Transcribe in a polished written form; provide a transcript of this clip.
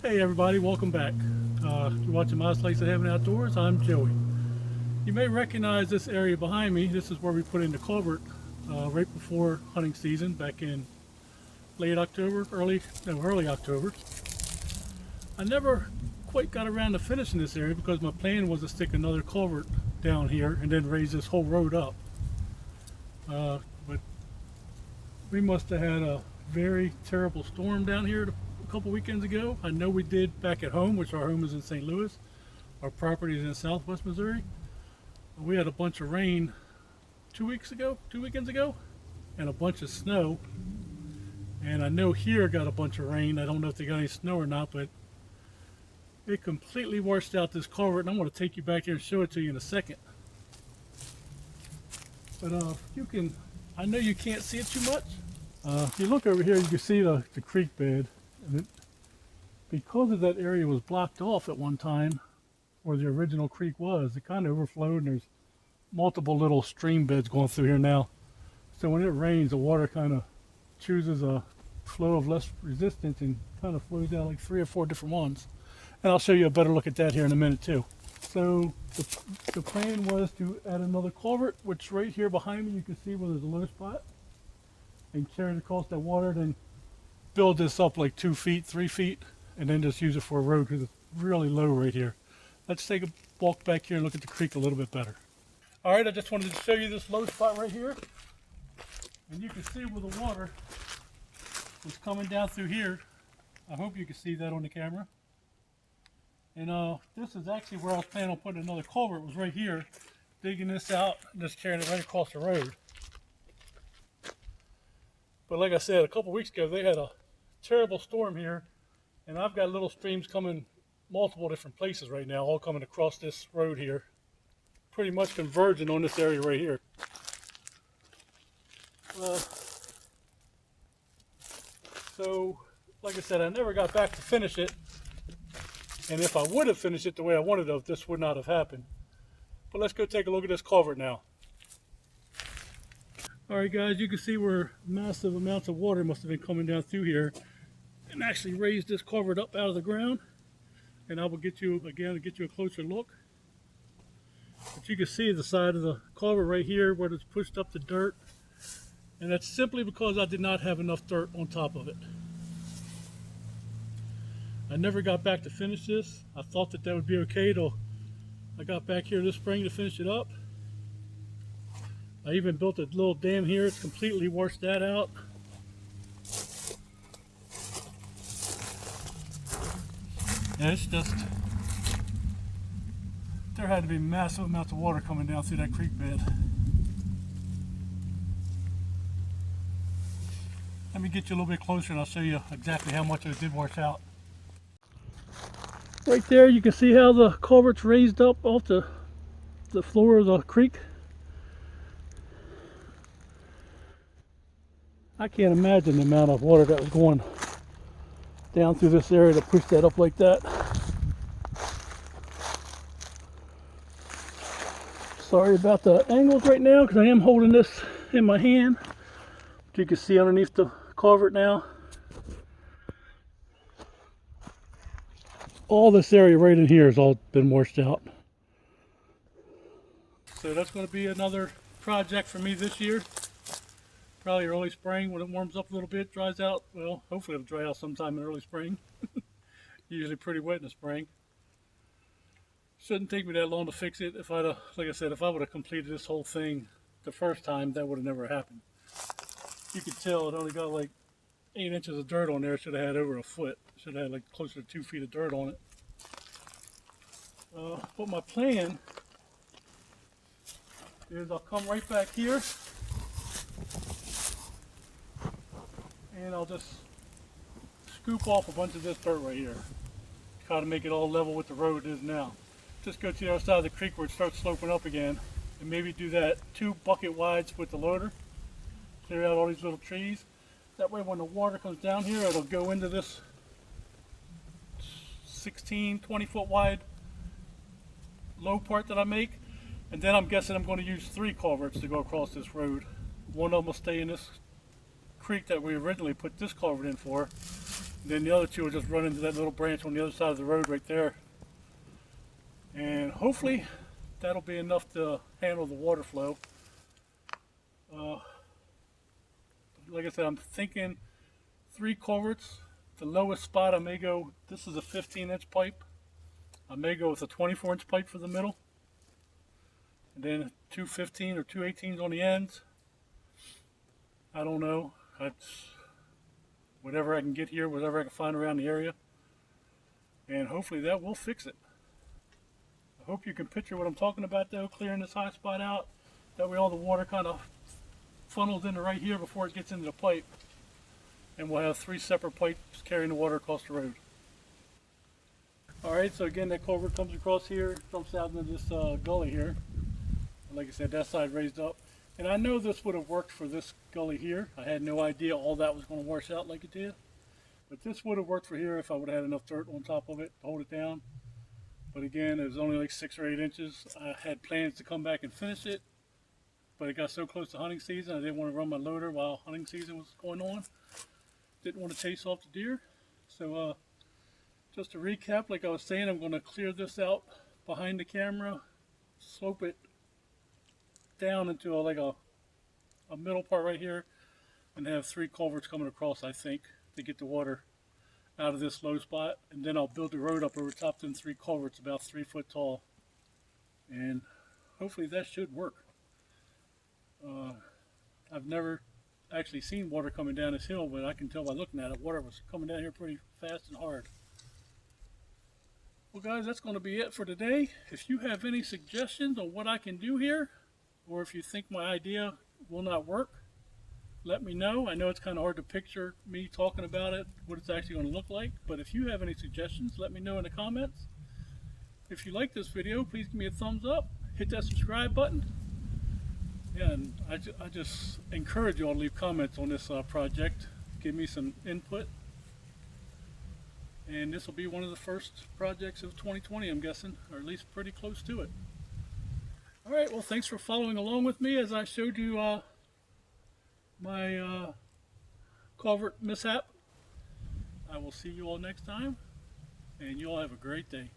Hey everybody, welcome back. You're watching My Slice of Heaven Outdoors. I'm Joey. You may recognize this area behind me. This is where we put in the culvert right before hunting season back in late October, early October. I never quite got around to finishing this area because my plan was to stick another culvert down here and then raise this whole road up. But we must have had a very terrible storm down here a couple weekends ago. I know we did back at home, which our home is in St. Louis. Our property is in southwest Missouri. We had a bunch of rain 2 weekends ago, and a bunch of snow. And I know here got a bunch of rain. I don't know if they got any snow or not, but it completely washed out this culvert, and I'm going to take you back here and show it to you in a second. But I know you can't see it too much. If you look over here, you can see the creek bed. And because of that area was blocked off at one time, where the original creek was, it kind of overflowed, and there's multiple little stream beds going through here now. So when it rains, the water kind of chooses a flow of less resistance and kind of flows out like 3 or 4 different ones. And I'll show you a better look at that here in a minute too. So the plan was to add another culvert, which right here behind me you can see where there's a low spot, and carry it across that water, then build this up like 2 feet, 3 feet, and then just use it for a road because it's really low right here. Let's take a walk back here and look at the creek a little bit better. All right, I just wanted to show you this low spot right here. And you can see where the water was coming down through here. I hope you can see that on the camera. And this is actually where I was planning on putting another culvert, was right here. Digging this out and just carrying it right across the road. But like I said, a couple weeks ago, they had a terrible storm here. And I've got little streams coming multiple different places right now, all coming across this road here. Pretty much converging on this area right here. So, like I said, I never got back to finish it. And if I would have finished it the way I wanted to, this would not have happened. But let's go take a look at this culvert now. Alright guys, you can see where massive amounts of water must have been coming down through here and actually raised this culvert up out of the ground. And I will get you again to get you a closer look. But you can see the side of the culvert right here where it's pushed up the dirt. And that's simply because I did not have enough dirt on top of it. I never got back to finish this. I thought that would be okay till I got back here this spring to finish it up. I even built a little dam here. It's completely washed that out. And it's just, there had to be massive amounts of water coming down through that creek bed. Let me get you a little bit closer and I'll show you exactly how much it did wash out. Right there you can see how the culvert's raised up off the floor of the creek. I can't imagine the amount of water that was going down through this area to push that up like that. Sorry about the angles right now because I am holding this in my hand. But you can see underneath the culvert now. All this area right in here has all been washed out. So that's going to be another project for me this year. Probably early spring when it warms up a little bit, dries out. Well, hopefully it'll dry out sometime in early spring. Usually pretty wet in the spring. Shouldn't take me that long to fix it. If like I said, if I would have completed this whole thing the first time, that would have never happened. You could tell it only got like 8 inches of dirt on there. Should have had over a foot. Should have had like closer to 2 feet of dirt on it. But my plan is I'll come right back here and I'll just scoop off a bunch of this dirt right here. Try to make it all level with the road it is now. Just go to the other side of the creek where it starts sloping up again and maybe do that 2 bucket wides with the loader. Clear out all these little trees. That way when the water comes down here, it'll go into this 16, 20 foot wide low part that I make. And then I'm guessing I'm going to use 3 culverts to go across this road. One of them will stay in this creek that we originally put this culvert in for. Then the other two will just run into that little branch on the other side of the road right there. And hopefully that'll be enough to handle the water flow. Like I said, I'm thinking 3 culverts. The lowest spot I may go, this is a 15-inch pipe. I may go with a 24-inch pipe for the middle. And then 2 15 or 2 18s on the ends. I don't know. That's whatever I can get here, whatever I can find around the area. And hopefully that will fix it. I hope you can picture what I'm talking about though, clearing this high spot out. That way all the water kind of funnels into right here before it gets into the pipe. And we'll have 3 separate pipes carrying the water across the road. Alright, so again that culvert comes across here, dumps out into this gully here. Like I said, that side raised up. And I know this would have worked for this gully here. I had no idea all that was going to wash out like it did. But this would have worked for here if I would have had enough dirt on top of it to hold it down. But again, it was only like 6 or 8 inches. I had plans to come back and finish it, but it got so close to hunting season, I didn't want to run my loader while hunting season was going on. Didn't want to chase off the deer. So just to recap, like I was saying, I'm going to clear this out behind the camera, slope it down into like a middle part right here, and have 3 culverts coming across, I think, to get the water out of this low spot. And then I'll build the road up over top of them 3 culverts about 3 foot tall, and hopefully that should work. I've never actually seen water coming down this hill, but I can tell by looking at it, water was coming down here pretty fast and hard. Well guys, that's going to be it for today. If you have any suggestions on what I can do here, or if you think my idea will not work, let me know. I know it's kind of hard to picture me talking about it, what it's actually going to look like, but if you have any suggestions, let me know in the comments. If you like this video, please give me a thumbs up, hit that subscribe button, and I just encourage you all to leave comments on this project, give me some input, and this will be one of the first projects of 2020, I'm guessing, or at least pretty close to it. Alright, well thanks for following along with me as I showed you my culvert mishap. I will see you all next time, and you all have a great day.